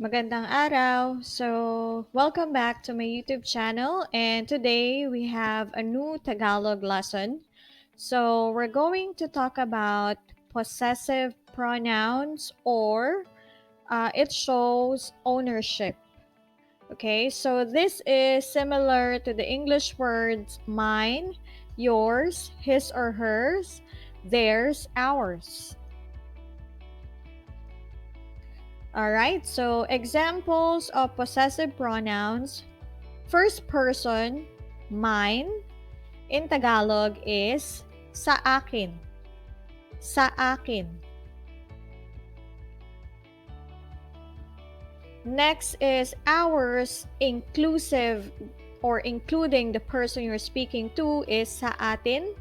Magandang araw! Welcome back to my YouTube channel, and today we have a new Tagalog lesson. So, we're going to talk about possessive pronouns, or it shows ownership. Okay, so this is similar to the English words mine, yours, his or hers, theirs, ours. Alright, so examples of possessive pronouns. First person, mine, in Tagalog is sa akin. Sa akin. Next is ours, inclusive or including the person you're speaking to is sa atin.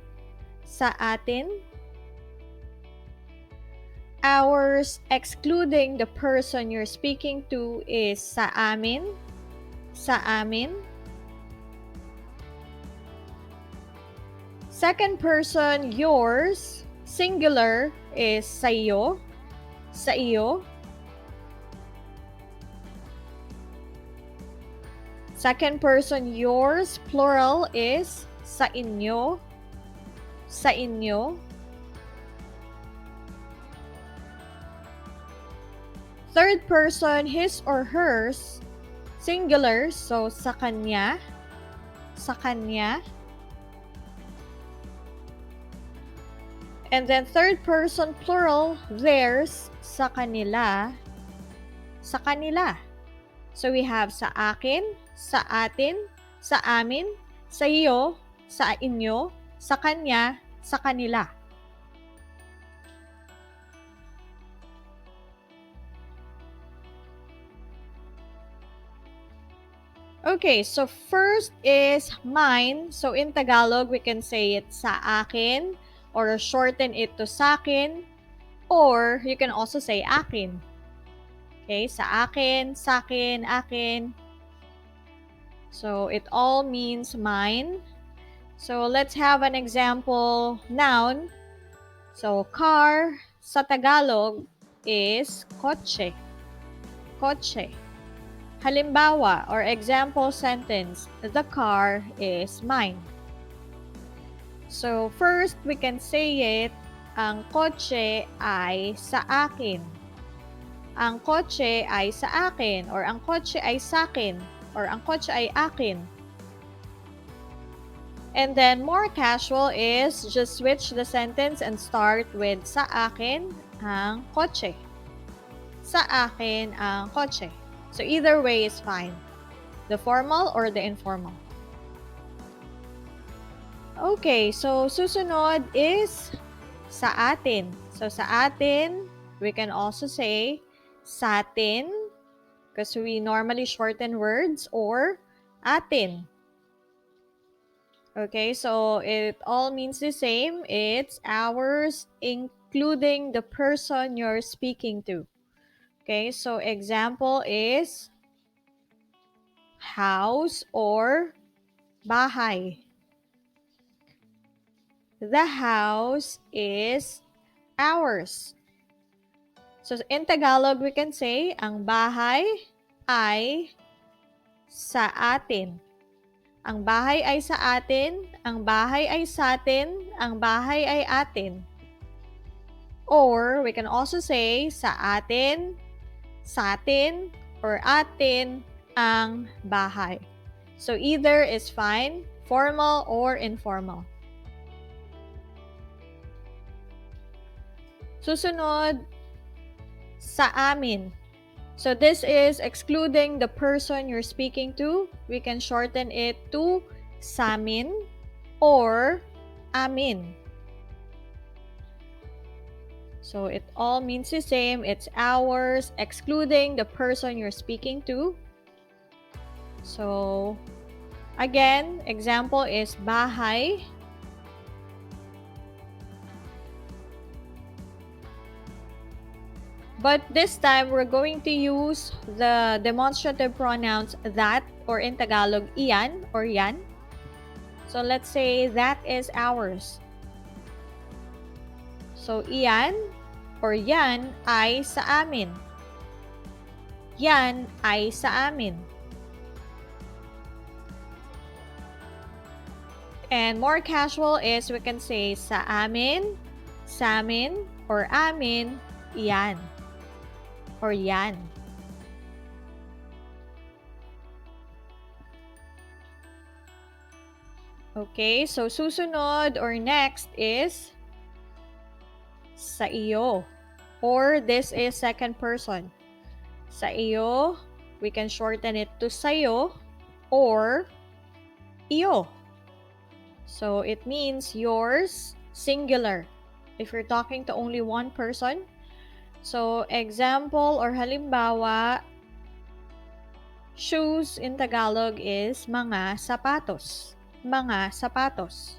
Sa atin. Ours, excluding the person you're speaking to is sa amin. Sa amin. Second person, yours, singular is sayo. Sayo. Second person, yours, plural is sa inyo. Sa inyo. Third person, his or hers, singular, so sa kaniya. Sa kaniya. And then third person, plural, theirs, sa kanila. Sa kanila. So we have sa akin, sa atin, sa amin, sa iyo, sa inyo, sa kanya, sa kanila. Okay, so first is mine. So in Tagalog, we can say it sa akin or shorten it to sakin, or you can also say akin. Okay, sa akin, sakin, akin. So it all means mine. So let's have an example noun. So car sa Tagalog is kotse. Kotse. Halimbawa or example sentence, the car is mine. So first, we can say it, ang kotse ay sa akin. Ang kotse ay sa akin, or ang kotse ay sakin, or ang kotse ay akin. And then more casual is just switch the sentence and start with sa akin ang kotse. Sa akin ang kotse. So either way is fine. The formal or the informal. Okay, so susunod is sa atin. So sa atin, we can also say satin because we normally shorten words, or atin. Okay, so it all means the same. It's ours, including the person you're speaking to. Okay, so example is house or bahay. The house is ours. So in Tagalog, we can say, ang bahay ay sa atin. Ang bahay ay sa atin, ang bahay ay sa atin, ang bahay ay atin. Or we can also say sa atin, satin, or atin ang bahay. So either is fine, formal or informal. Susunod, sa amin. So this is excluding the person you're speaking to. We can shorten it to samin or amin. So it all means the same. It's ours, excluding the person you're speaking to. So again, example is bahay. But this time, we're going to use the demonstrative pronouns that, or in Tagalog, iyan or yan. So let's say that is ours. So iyan or yan ay sa amin. yan ay sa amin. And more casual is we can say sa amin, samin, or amin, yan. Or yan. Okay, so susunod or next is sa iyo. Or this is second person. Sa iyo, we can shorten it to sayo or iyo. So it means yours, singular. If you're talking to only one person. So example or halimbawa, shoes in Tagalog is mga sapatos. Mga sapatos.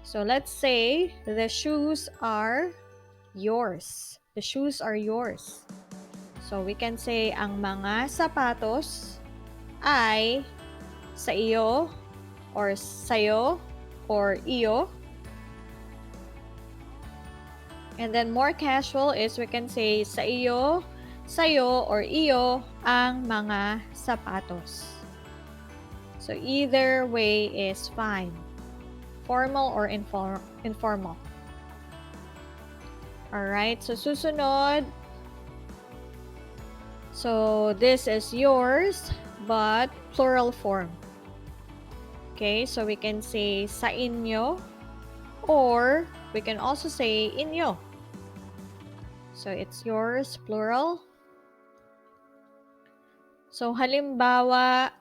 So let's say the shoes are yours. The shoes are yours. So we can say ang mga sapatos ay sa iyo or sayo or iyo. And then more casual is we can say sa iyo, sayo, or iyo ang mga sapatos. So either way is fine. Formal or informal. Alright, so susunod. So this is yours, but plural form. Okay, so we can say sa inyo, or we can also say inyo. So it's yours, plural. So halimbawa,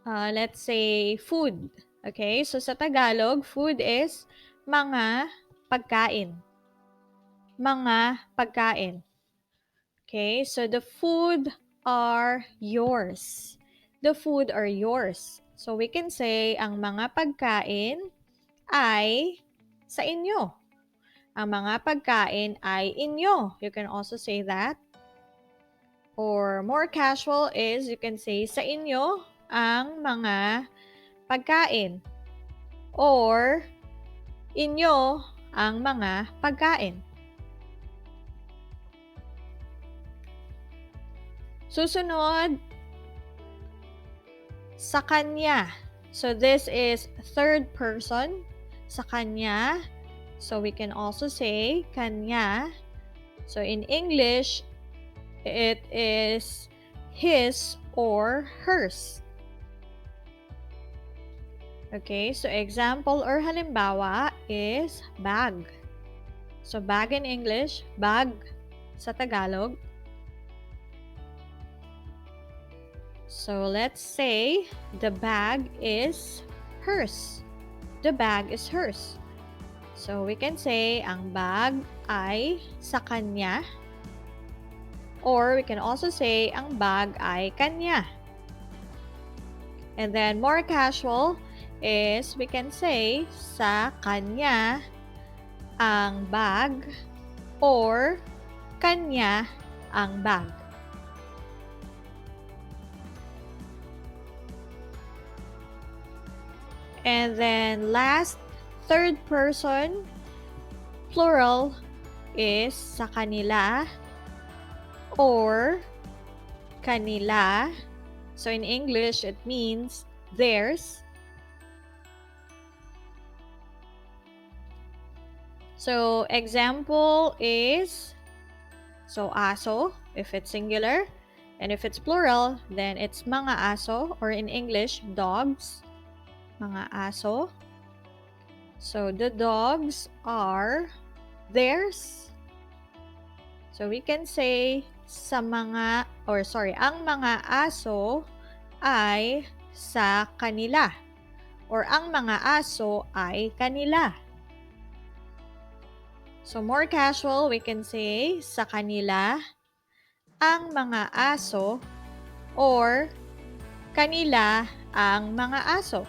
let's say food. Okay, so sa Tagalog, food is mga pagkain. Mga pagkain. Okay, so the food are yours. The food are yours. So we can say ang mga pagkain ay sa inyo. Ang mga pagkain ay inyo. You can also say that. Or more casual is you can say sa inyo ang mga pagkain. Or inyo ang mga pagkain. Susunod, sa kanya. So this is third person. Sa kanya. So we can also say kanya. So in English, it is his or hers. Okay, so example or halimbawa is bag. So bag in English, bag sa Tagalog. So let's say the bag is hers. The bag is hers. So we can say ang bag ay sa kanya. Or we can also say ang bag ay kanya. And then more casual is we can say sa kanya ang bag or kanya ang bag. And then last, third person, plural is sa kanila or kanila. So in English, it means theirs. So example is, so aso, if it's singular. And if it's plural, then it's mga aso, or in English, dogs. Mga aso. So the dogs are theirs. So we can say ang mga aso ay sa kanila. Or ang mga aso ay kanila. So more casual, we can say sa kanila ang mga aso or kanila ang mga aso.